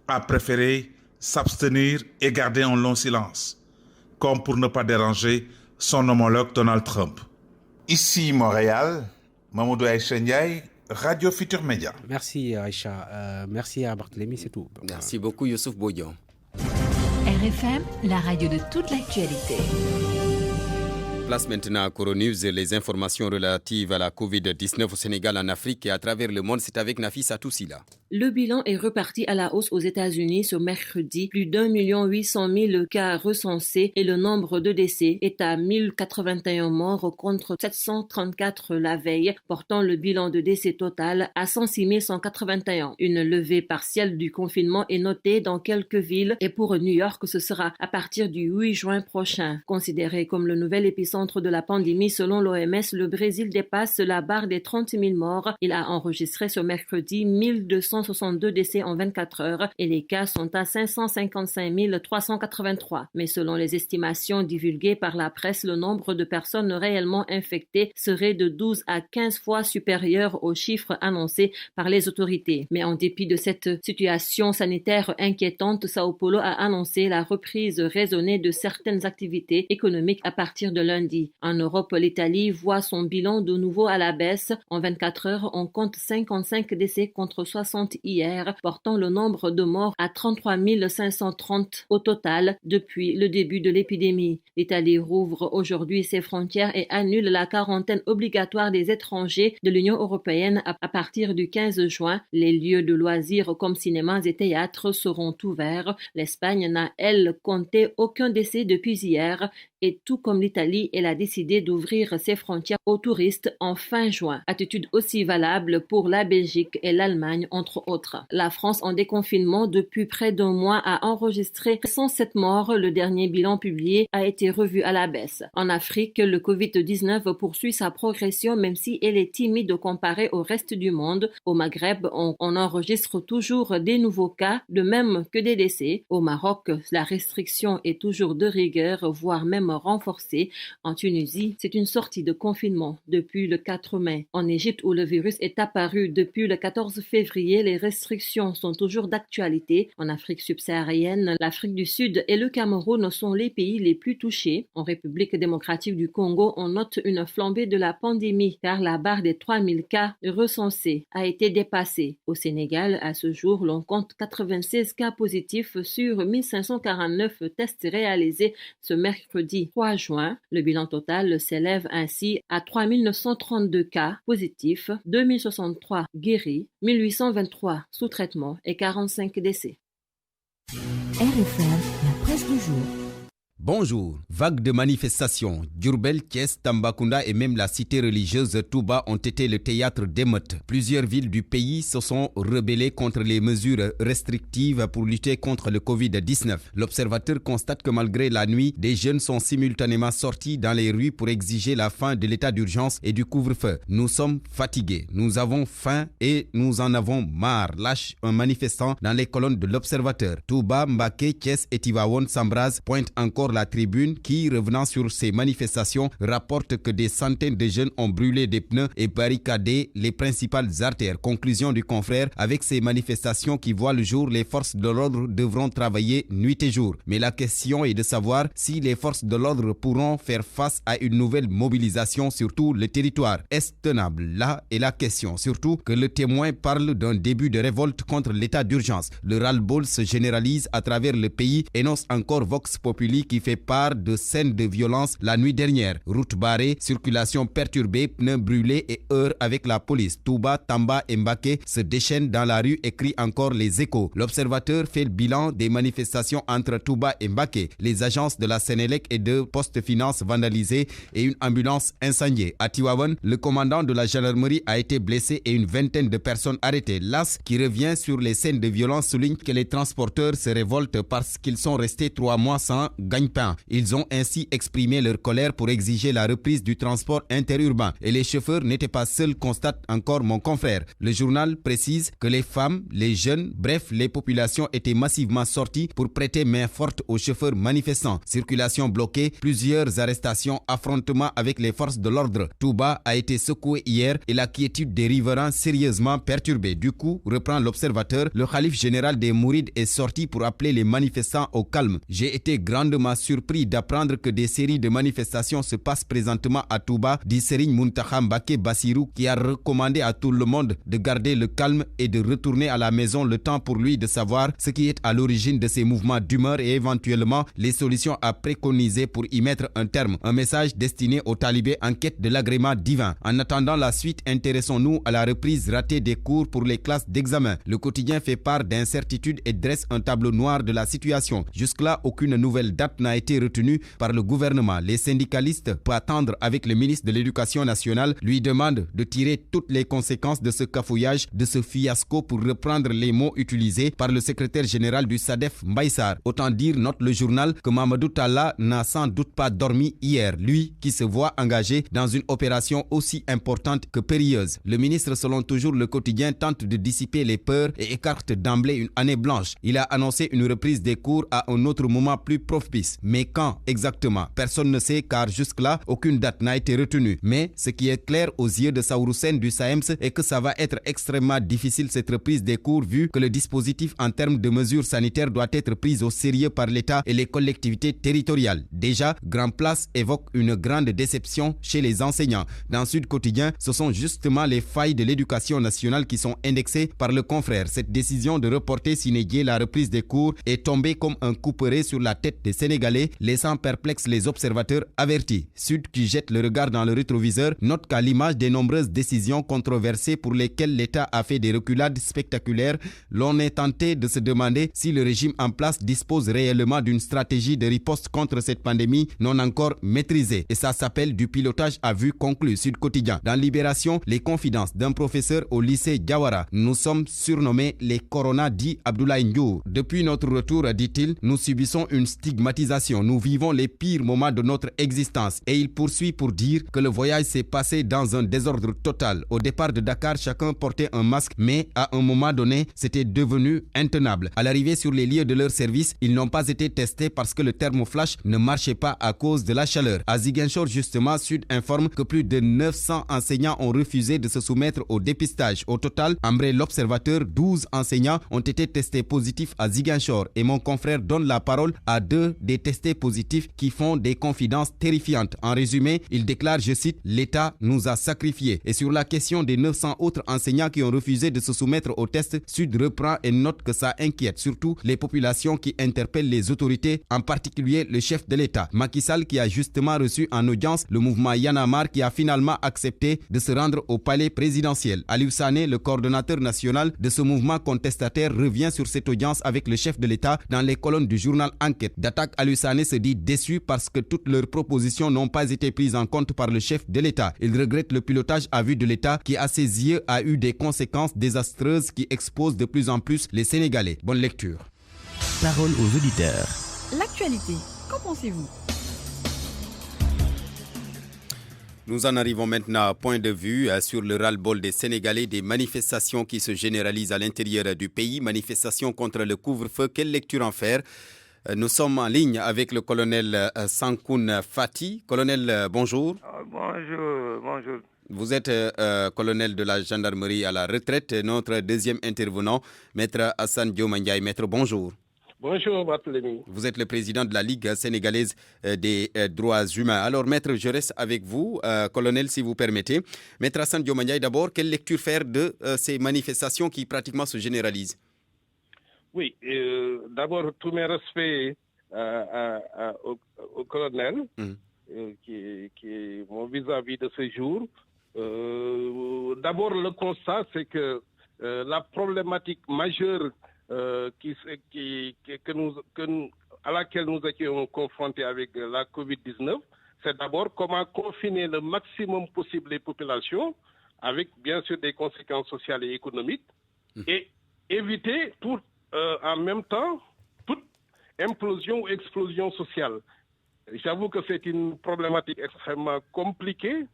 a préféré s'abstenir et garder un long silence, comme pour ne pas déranger son homologue Donald Trump. Ici, Montréal, Mamadou Aïcha Ndiaye, Radio Futur Média. Merci Aïcha, merci à Barthélemy, c'est tout. Merci beaucoup Youssouf Bodian. RFM, la radio de toute l'actualité. Place maintenant à Coronews, les informations relatives à la Covid-19 au Sénégal, en Afrique et à travers le monde. C'est avec Nafisa Toussila. Le bilan est reparti à la hausse aux États-Unis ce mercredi. Plus d'1 800 000 cas recensés et le nombre de décès est à 1081 morts contre 734 la veille, portant le bilan de décès total à 106 181. Une levée partielle du confinement est notée dans quelques villes et pour New York, ce sera à partir du 8 juin prochain. Considéré comme le nouvel épicentre de la pandémie, selon l'OMS, le Brésil dépasse la barre des 30 000 morts. Il a enregistré ce mercredi 1262 décès en 24 heures et les cas sont à 555 383. Mais selon les estimations divulguées par la presse, le nombre de personnes réellement infectées serait de 12 à 15 fois supérieur aux chiffres annoncés par les autorités. Mais en dépit de cette situation sanitaire inquiétante, Sao Paulo a annoncé la reprise raisonnée de certaines activités économiques à partir de lundi. En Europe, l'Italie voit son bilan de nouveau à la baisse. En 24 heures, on compte 55 décès contre 60 hier, portant le nombre de morts à 33 530 au total depuis le début de l'épidémie. L'Italie rouvre aujourd'hui ses frontières et annule la quarantaine obligatoire des étrangers de l'Union européenne à partir du 15 juin. Les lieux de loisirs comme cinémas et théâtres seront ouverts. L'Espagne n'a, elle, compté aucun décès depuis hier et tout comme l'Italie, elle a décidé d'ouvrir ses frontières aux touristes en fin juin. Attitude aussi valable pour la Belgique et l'Allemagne, entre autres. La France, en déconfinement depuis près d'un mois, a enregistré 107 morts. Le dernier bilan publié a été revu à la baisse. En Afrique, le Covid-19 poursuit sa progression, même si elle est timide comparée au reste du monde. Au Maghreb, on enregistre toujours des nouveaux cas, de même que des décès. Au Maroc, la restriction est toujours de rigueur, voire même renforcée. En Tunisie, c'est une sortie de confinement depuis le 4 mai. En Égypte, où le virus est apparu depuis le 14 février, les restrictions sont toujours d'actualité. En Afrique subsaharienne, l'Afrique du Sud et le Cameroun sont les pays les plus touchés. En République démocratique du Congo, on note une flambée de la pandémie car la barre des 3000 cas recensés a été dépassée. Au Sénégal, à ce jour, l'on compte 96 cas positifs sur 1549 tests réalisés ce mercredi 3 juin. Le bilan total s'élève ainsi à 3932 cas positifs, 2063 guéris, 1823 sous traitement et 45 décès. RFM, la presse du jour. Bonjour. Vague de manifestations. Diourbel, Thiès, Tambacounda et même la cité religieuse Touba ont été le théâtre d'émeutes. Plusieurs villes du pays se sont rebellées contre les mesures restrictives pour lutter contre le Covid-19. L'observateur constate que malgré la nuit, des jeunes sont simultanément sortis dans les rues pour exiger la fin de l'état d'urgence et du couvre-feu. Nous sommes fatigués, nous avons faim et nous en avons marre, lâche un manifestant dans les colonnes de l'observateur. Touba, Mbaké, Thiès et Tivaouane s'embrasent, pointe encore la tribune qui, revenant sur ces manifestations, rapporte que des centaines de jeunes ont brûlé des pneus et barricadé les principales artères. Conclusion du confrère, avec ces manifestations qui voient le jour, les forces de l'ordre devront travailler nuit et jour. Mais la question est de savoir si les forces de l'ordre pourront faire face à une nouvelle mobilisation sur tout le territoire. Est-ce tenable? Là est la question. Surtout que le témoin parle d'un début de révolte contre l'état d'urgence. Le ras-le-bol se généralise à travers le pays, énonce encore Vox Populi qui fait part de scènes de violence la nuit dernière. Route barrée, circulation perturbée, pneus brûlés et heurts avec la police. Touba, Tamba et Mbaké se déchaînent dans la rue, écrit encore les Échos. L'observateur fait le bilan des manifestations entre Touba et Mbaké. Les agences de la Sénélec et de Poste Finance vandalisées et une ambulance incendiée. À Tivaouane, le commandant de la gendarmerie a été blessé et une vingtaine de personnes arrêtées. L'AS, qui revient sur les scènes de violence, souligne que les transporteurs se révoltent parce qu'ils sont restés 3 mois sans gagne-pain. Ils ont ainsi exprimé leur colère pour exiger la reprise du transport interurbain. Et les chauffeurs n'étaient pas seuls, constate encore mon confrère. Le journal précise que les femmes, les jeunes, bref, les populations étaient massivement sorties pour prêter main forte aux chauffeurs manifestants. Circulation bloquée, plusieurs arrestations, affrontements avec les forces de l'ordre. Touba a été secoué hier et la quiétude des riverains sérieusement perturbée. Du coup, reprend l'observateur, le khalife général des Mourides est sorti pour appeler les manifestants au calme. J'ai été grandement m'a surpris d'apprendre que des séries de manifestations se passent présentement à Touba, dit Serigne Mountakha Mbacké Bassirou, qui a recommandé à tout le monde de garder le calme et de retourner à la maison le temps pour lui de savoir ce qui est à l'origine de ces mouvements d'humeur et éventuellement les solutions à préconiser pour y mettre un terme. Un message destiné aux talibés en quête de l'agrément divin. En attendant la suite, intéressons-nous à la reprise ratée des cours pour les classes d'examen. Le quotidien fait part d'incertitudes et dresse un tableau noir de la situation. Jusque-là, aucune nouvelle date n'a été retenue par le gouvernement. Les syndicalistes, pour attendre avec le ministre de l'Éducation nationale, lui demandent de tirer toutes les conséquences de ce cafouillage, de ce fiasco, pour reprendre les mots utilisés par le secrétaire général du SADEF, Mbaye Sarr. Autant dire, note le journal, que Mamadou Talla n'a sans doute pas dormi hier, lui qui se voit engagé dans une opération aussi importante que périlleuse. Le ministre, selon toujours le quotidien, tente de dissiper les peurs et écarte d'emblée une année blanche. Il a annoncé une reprise des cours à un autre moment plus propice. Mais quand exactement? Personne ne sait, car jusque-là, aucune date n'a été retenue. Mais ce qui est clair aux yeux de Saourou Sène du SAEMS est que ça va être extrêmement difficile cette reprise des cours, vu que le dispositif en termes de mesures sanitaires doit être pris au sérieux par l'État et les collectivités territoriales. Déjà, Grand Place évoque une grande déception chez les enseignants. Dans Sud Quotidien, ce sont justement les failles de l'éducation nationale qui sont indexées par le confrère. Cette décision de reporter sine die la reprise des cours est tombée comme un couperet sur la tête des Sénégalais, laissant perplexes les observateurs avertis. Sud, qui jette le regard dans le rétroviseur, note qu'à l'image des nombreuses décisions controversées pour lesquelles l'État a fait des reculades spectaculaires, l'on est tenté de se demander si le régime en place dispose réellement d'une stratégie de riposte contre cette pandémie non encore maîtrisée. Et ça s'appelle du pilotage à vue conclu. Sud Quotidien. Dans Libération, les confidences d'un professeur au lycée Diawara. Nous sommes surnommés les Corona, dit Abdoulaye Ndiour. Depuis notre retour, dit-il, nous subissons une stigmatisation. Nous vivons les pires moments de notre existence. Et il poursuit pour dire que le voyage s'est passé dans un désordre total. Au départ de Dakar, chacun portait un masque, mais à un moment donné, c'était devenu intenable. À l'arrivée sur les lieux de leur service, ils n'ont pas été testés parce que le thermoflash ne marchait pas à cause de la chaleur. À Ziguinchor, justement, Sud informe que plus de 900 enseignants ont refusé de se soumettre au dépistage. Au total, Ambré l'Observateur, 12 enseignants ont été testés positifs à Ziguinchor. Et mon confrère donne la parole à 2 des testés positifs qui font des confidences terrifiantes. En résumé, il déclare, je cite, « L'État nous a sacrifiés ». Et sur la question des 900 autres enseignants qui ont refusé de se soumettre au test, Sud reprend et note que ça inquiète surtout les populations qui interpellent les autorités, en particulier le chef de l'État. Macky Sall, qui a justement reçu en audience le mouvement Y en a marre, qui a finalement accepté de se rendre au palais présidentiel. Aliou Sané, le coordonnateur national de ce mouvement contestataire, revient sur cette audience avec le chef de l'État dans les colonnes du journal Enquête. D'attaque, Aliou Sané se dit déçu parce que toutes leurs propositions n'ont pas été prises en compte par le chef de l'État. Il regrette le pilotage à vue de l'État qui, à ses yeux, a eu des conséquences désastreuses qui exposent de plus en plus les Sénégalais. Bonne lecture. Parole aux auditeurs. L'actualité, qu'en pensez-vous ? Nous en arrivons maintenant à point de vue sur le ras-le-bol des Sénégalais, des manifestations qui se généralisent à l'intérieur du pays, manifestations contre le couvre-feu. Quelle lecture en faire ? Nous sommes en ligne avec le colonel Sankoun Fati. Colonel, bonjour. Bonjour. Vous êtes colonel de la gendarmerie à la retraite. Notre deuxième intervenant, maître Hassan Diomandjaï. Maître, bonjour. Bonjour, Barthélémy. Vous êtes le président de la Ligue sénégalaise des droits humains. Alors, maître, je reste avec vous, colonel, si vous permettez. Maître Hassan Diomandjaï, d'abord, quelle lecture faire de ces manifestations qui pratiquement se généralisent? Oui, d'abord, tous mes respects au colonel qui est mon vis-à-vis de ce jour. D'abord, le constat, c'est que la problématique majeure à laquelle nous étions confrontés avec la COVID-19, c'est d'abord comment confiner le maximum possible les populations, avec bien sûr des conséquences sociales et économiques, et éviter en même temps toute implosion ou explosion sociale. J'avoue que c'est une problématique extrêmement compliquée,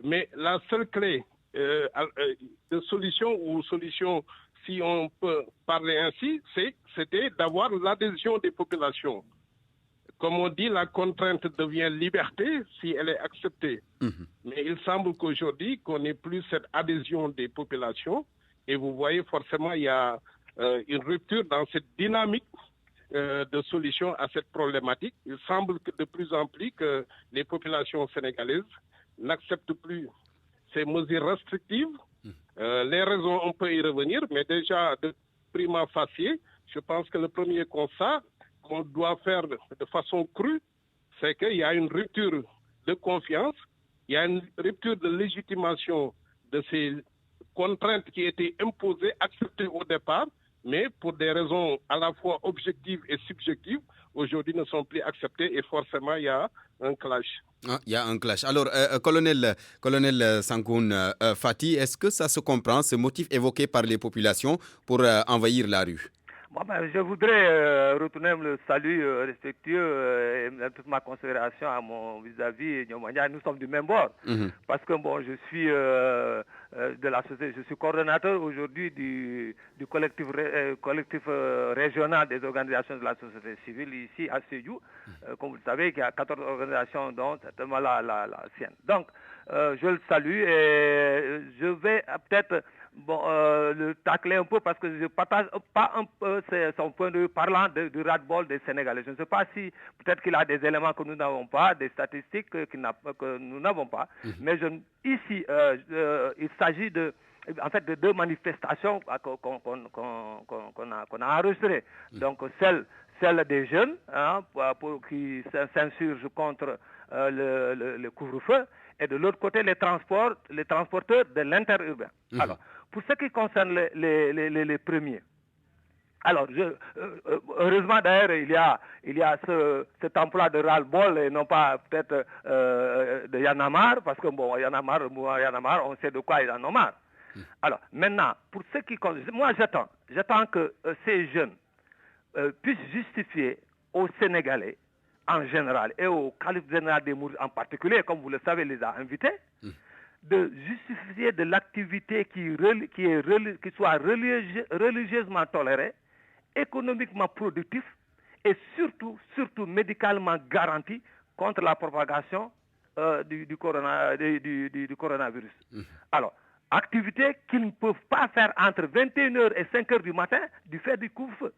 mais la seule clé de solution, si on peut parler ainsi, c'était d'avoir l'adhésion des populations. Comme on dit, la contrainte devient liberté si elle est acceptée. Mais il semble qu'aujourd'hui, qu'on n'ait plus cette adhésion des populations. Et vous voyez, forcément, il y a une rupture dans cette dynamique de solution à cette problématique. Il semble que de plus en plus que les populations sénégalaises n'acceptent plus ces mesures restrictives. Les raisons, on peut y revenir, mais déjà de prima facie, je pense que le premier constat qu'on doit faire de façon crue, c'est qu'il y a une rupture de confiance, il y a une rupture de légitimation de ces contraintes qui étaient imposées, acceptées au départ, mais pour des raisons à la fois objectives et subjectives, aujourd'hui ne sont plus acceptées et forcément il y a un clash. Il y a un clash. Alors, colonel Sankoun Fati, est-ce que ça se comprend, ce motif évoqué par les populations pour envahir la rue? Je voudrais retourner le salut respectueux et toute ma considération à mon vis-à-vis. Nous sommes du même bord. Parce que je suis de la société, je suis coordonnateur aujourd'hui du collectif régional des organisations de la société civile ici à Sédhiou. Comme vous le savez, il y a 14 organisations, dont certainement la sienne. Donc, je le salue et je vais peut-être le tacler un peu parce que je ne partage pas un peu son point de vue parlant du ras-le-bol des Sénégalais. Je ne sais pas si peut-être qu'il a des éléments que nous n'avons pas, des statistiques que nous n'avons pas. Mais ici, il s'agit de deux manifestations qu'on a enregistrées. Donc celle des jeunes qui s'insurgent contre le couvre-feu, et de l'autre côté les transporteurs de l'interurbain. Alors, pour ce qui concerne les premiers, alors heureusement d'ailleurs il y a cet emploi de ras-le-bol et non pas peut-être de Y'en a marre, parce que Y'en a marre, on sait de quoi il en a marre. Alors maintenant, pour ce qui concerne, moi j'attends que ces jeunes puissent justifier aux Sénégalais en général et au calife général des Mourides en particulier, comme vous le savez, les a invités, de justifier de l'activité qui soit religieusement tolérée, économiquement productif et surtout médicalement garantie contre la propagation du coronavirus. Alors, activité qu'ils ne peuvent pas faire entre 21h et 5h du matin du fait du couvre-feu.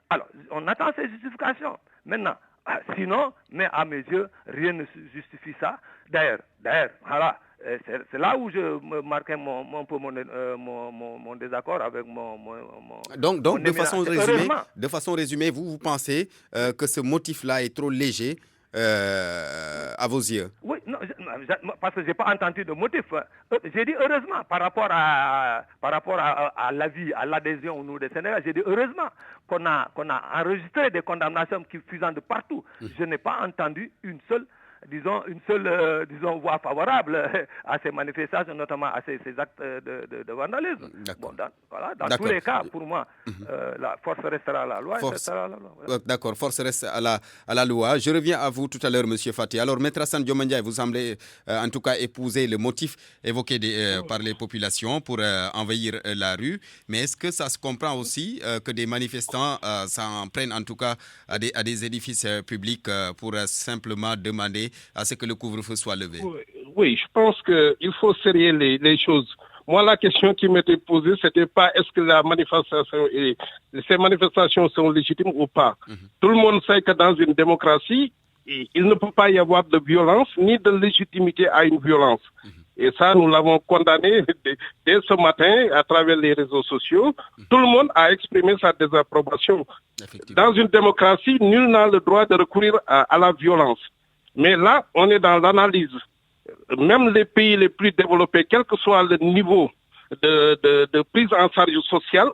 Alors, on attend ces justifications. Maintenant, sinon, mais à mes yeux, rien ne justifie ça. D'ailleurs, voilà, c'est là où je marquais mon désaccord avec mon Donc de façon résumée, vous pensez que ce motif-là est trop léger à vos yeux? Oui, non, parce que je n'ai pas entendu de motif. J'ai dit heureusement par rapport à l'avis, à l'adhésion au nom des Sénégal. J'ai dit heureusement qu'on a enregistré des condamnations qui fusent de partout. Je n'ai pas entendu une seule voix favorable à ces manifestations, notamment à ces actes de vandalisme. Dans tous les cas, pour moi, la force restera à la loi. D'accord, force reste à la loi. Je reviens à vous tout à l'heure, M. Fati. Alors, Maître Hassan Diom Ndiaye, vous semblez en tout cas épouser le motif évoqué par les populations pour envahir la rue. Mais est-ce que ça se comprend aussi que des manifestants s'en prennent en tout cas à des édifices publics pour simplement demander à ce que le couvre-feu soit levé? Oui, je pense qu'il faut serrer les choses. Moi, la question qui m'était posée, c'était pas est-ce que ces manifestations sont légitimes ou pas. Tout le monde sait que dans une démocratie, il ne peut pas y avoir de violence ni de légitimité à une violence. Et ça, nous l'avons condamné dès ce matin à travers les réseaux sociaux. Tout le monde a exprimé sa désapprobation. Dans une démocratie, nul n'a le droit de recourir à la violence. Mais là, on est dans l'analyse. Même les pays les plus développés, quel que soit le niveau de prise en charge sociale,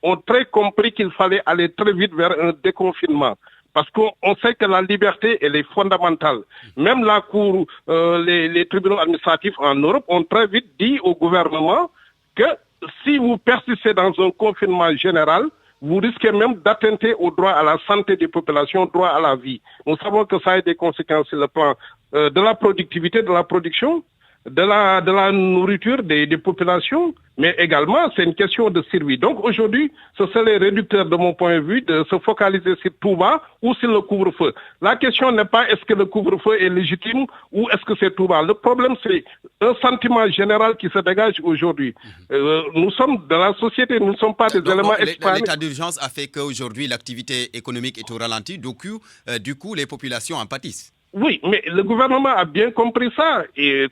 ont très compris qu'il fallait aller très vite vers un déconfinement. Parce qu'on sait que la liberté, elle est fondamentale. Même la Cour, les tribunaux administratifs en Europe ont très vite dit au gouvernement que si vous persistez dans un confinement général, vous risquez même d'attenter au droit à la santé des populations, droit à la vie. Nous savons que ça a des conséquences sur le plan de la productivité, de la production, de la nourriture des populations, mais également c'est une question de survie. Donc aujourd'hui, ce serait réducteur de mon point de vue de se focaliser sur Touba ou sur le couvre-feu. La question n'est pas est-ce que le couvre-feu est légitime ou est-ce que c'est Touba. Le problème c'est un sentiment général qui se dégage aujourd'hui. Nous sommes dans la société, nous ne sommes pas des éléments extraordinaires. L'état d'urgence a fait qu'aujourd'hui l'activité économique est au ralenti, du coup les populations en pâtissent. Oui, mais le gouvernement a bien compris ça. Et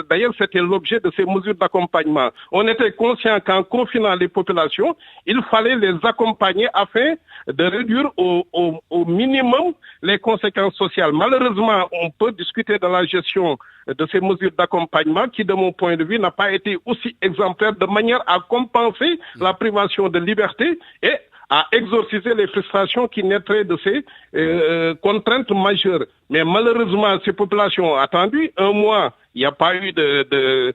d'ailleurs, c'était l'objet de ces mesures d'accompagnement. On était conscient qu'en confinant les populations, il fallait les accompagner afin de réduire au minimum les conséquences sociales. Malheureusement, on peut discuter de la gestion de ces mesures d'accompagnement qui, de mon point de vue, n'a pas été aussi exemplaire de manière à compenser la privation de liberté et à exorciser les frustrations qui naîtraient de ces contraintes majeures. Mais malheureusement, ces populations ont attendu 1 mois. Il n'y a pas eu de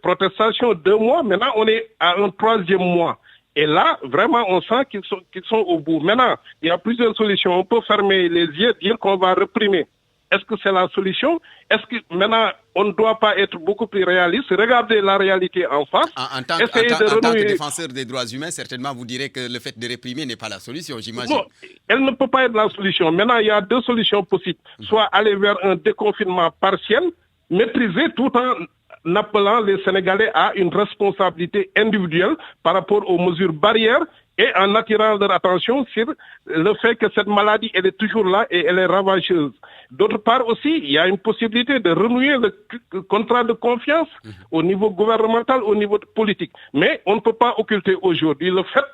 protestation. 2 mois. Maintenant, on est à un 3e mois. Et là, vraiment, on sent qu'ils sont au bout. Maintenant, il y a plusieurs solutions. On peut fermer les yeux, dire qu'on va réprimer. Est-ce que c'est la solution? Est-ce que maintenant, on ne doit pas être beaucoup plus réaliste, regarder la réalité en face? En tant que défenseur des droits humains, certainement, vous direz que le fait de réprimer n'est pas la solution, j'imagine. Non, elle ne peut pas être la solution. Maintenant, il y a 2 solutions possibles. Soit aller vers un déconfinement partiel, maîtrisé, tout en appelant les Sénégalais à une responsabilité individuelle par rapport aux mesures barrières et en attirant leur attention sur le fait que cette maladie, elle est toujours là et elle est ravageuse. D'autre part aussi, il y a une possibilité de renouer le contrat de confiance au niveau gouvernemental, au niveau politique. Mais on ne peut pas occulter aujourd'hui le fait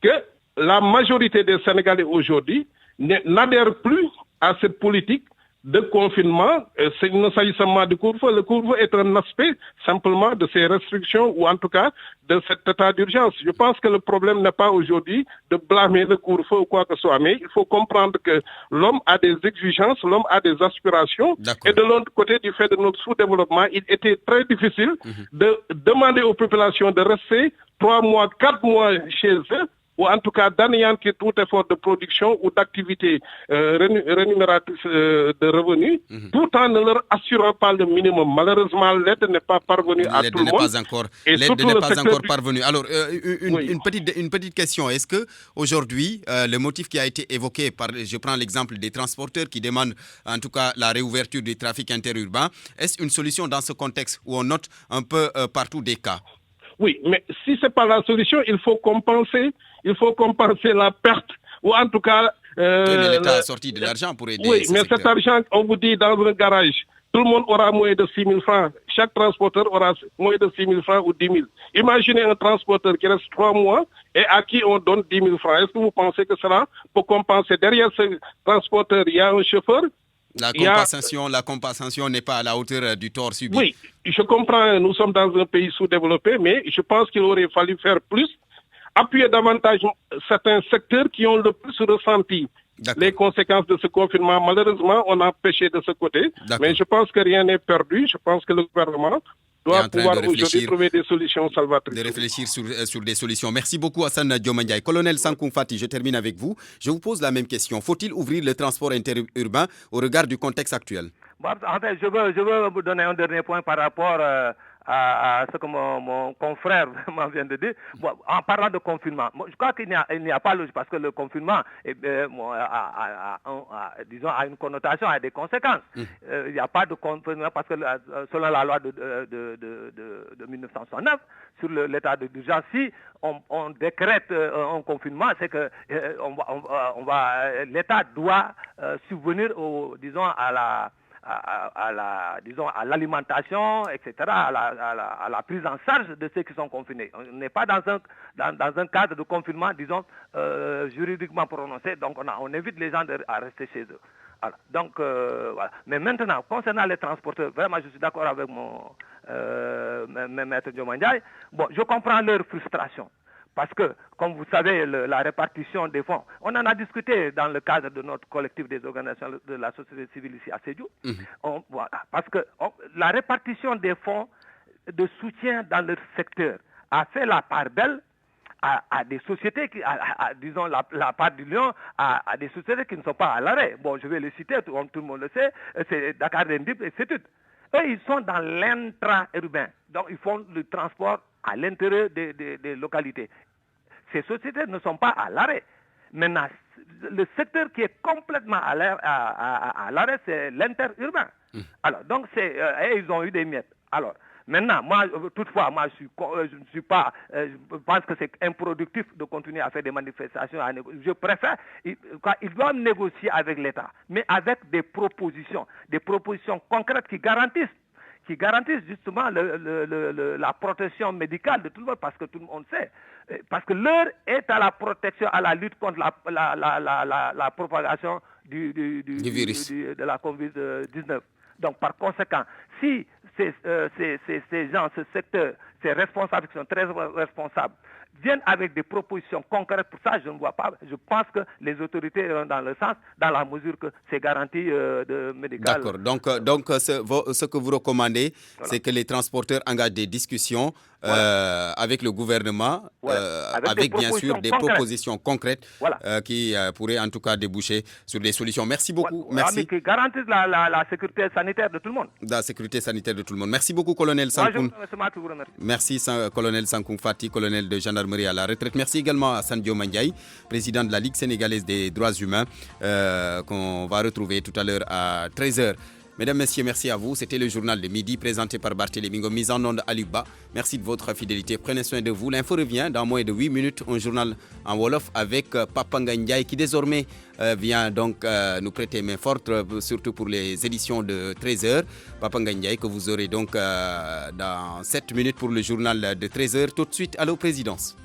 que la majorité des Sénégalais aujourd'hui n'adhèrent plus à cette politique de confinement. Il ne s'agit seulement du couvre-feu. Le couvre-feu est un aspect simplement de ces restrictions ou en tout cas de cet état d'urgence. Je pense que le problème n'est pas aujourd'hui de blâmer le couvre-feu ou quoi que ce soit, mais il faut comprendre que l'homme a des exigences, l'homme a des aspirations. Et de l'autre côté, du fait de notre sous-développement, il était très difficile de demander aux populations de rester 3 mois, 4 mois chez eux, ou en tout cas d'anéantir tout effort de production ou d'activité rémunératrice de revenus, tout en ne leur assurant pas le minimum. Malheureusement, l'aide n'est pas parvenue à tout le monde. L'aide n'est pas encore parvenue. Alors, une petite question. Est-ce que aujourd'hui, le motif qui a été évoqué je prends l'exemple des transporteurs qui demandent en tout cas la réouverture du trafic interurbain, est-ce une solution dans ce contexte où on note un peu partout des cas? Oui, mais si ce n'est pas la solution, il faut compenser la perte, ou en tout cas... L'État a sorti de l'argent pour aider. Oui, mais cet argent, on vous dit dans un garage, tout le monde aura moins de 6 000 francs. Chaque transporteur aura moins de 6 000 francs ou 10 000. Imaginez un transporteur qui reste 3 mois et à qui on donne 10 000 francs. Est-ce que vous pensez que cela peut compenser? Derrière ce transporteur, il y a un chauffeur. La compensation n'est pas à la hauteur du tort subi. Oui, je comprends, nous sommes dans un pays sous-développé, mais je pense qu'il aurait fallu faire plus, appuyer davantage certains secteurs qui ont le plus ressenti les conséquences de ce confinement. Malheureusement, on a pêché de ce côté, mais je pense que rien n'est perdu. Je pense que le gouvernement doit pouvoir aujourd'hui trouver des solutions salvatrices. De réfléchir sur des solutions. Merci beaucoup Hassan Diomandjaye. Colonel Sankoum Fati, je termine avec vous. Je vous pose la même question. Faut-il ouvrir le transport interurbain au regard du contexte actuel? En fait, je veux vous donner un dernier point par rapport à ce que mon confrère vient de dire. Bon, en parlant de confinement, je crois qu'il n'y a pas logique parce que le confinement a une connotation, a des conséquences. Il n'y a pas de confinement parce que selon la loi de 1969 sur l'état d'urgence, si on décrète un confinement, c'est que l'État doit subvenir à l'alimentation, etc., à la prise en charge de ceux qui sont confinés. On n'est pas dans un cadre de confinement, juridiquement prononcé, donc on évite les gens à rester chez eux. Voilà. Donc, voilà. Mais maintenant, concernant les transporteurs, vraiment, je suis d'accord avec mon maître Diomandjaye. Bon, je comprends leur frustration. Parce que, comme vous savez, la répartition des fonds, on en a discuté dans le cadre de notre collectif des organisations de la société civile ici à Sédhiou. Voilà, parce que la répartition des fonds de soutien dans leur secteur a fait la part belle à des sociétés, disons la part du lion, à des sociétés qui ne sont pas à l'arrêt. Bon, je vais les citer, tout le monde le sait, c'est Dakar Rendip et c'est tout. Eux, ils sont dans l'intra-urbain. Donc, ils font le transport à l'intérieur des localités. Ces sociétés ne sont pas à l'arrêt. Maintenant, le secteur qui est complètement à l'arrêt, c'est l'interurbain. Alors, donc, ils ont eu des miettes. Alors, maintenant, moi, toutefois, je ne suis pas, je pense que c'est improductif de continuer à faire des manifestations. Je préfère, ils doivent négocier avec l'État, mais avec des propositions concrètes qui garantissent justement la protection médicale de tout le monde, parce que tout le monde sait. Parce que l'heure est à la protection, à la lutte contre la propagation du virus de la COVID-19. Donc, par conséquent, si ces gens, ce secteur, ces responsables qui sont très responsables, viennent avec des propositions concrètes pour ça, je ne vois pas. Je pense que les autorités iront dans le sens, dans la mesure que c'est garanti de médical. D'accord. Donc ce que vous recommandez, c'est que les transporteurs engagent des discussions avec le gouvernement, avec bien sûr des propositions concrètes qui pourraient en tout cas déboucher sur des solutions. Merci beaucoup. Merci. Mais qui garantissent la sécurité sanitaire de tout le monde. La sécurité sanitaire de tout le monde. Merci beaucoup, colonel Sankoun. Merci, colonel Sankoun Fati, colonel de gendarmerie à la retraite. Merci également à Sandio Mandiaye, président de la Ligue sénégalaise des droits humains, qu'on va retrouver tout à l'heure à 13h. Mesdames, Messieurs, merci à vous. C'était le journal de midi présenté par Barthélémy Ngom, mise en onde Aliou Ba. Merci de votre fidélité. Prenez soin de vous. L'info revient dans moins de 8 minutes. Un journal en Wolof avec Papa Ndiaye qui désormais vient donc nous prêter main forte, surtout pour les éditions de 13h. Papa Ndiaye que vous aurez donc dans 7 minutes pour le journal de 13h. Tout de suite, allô présidence.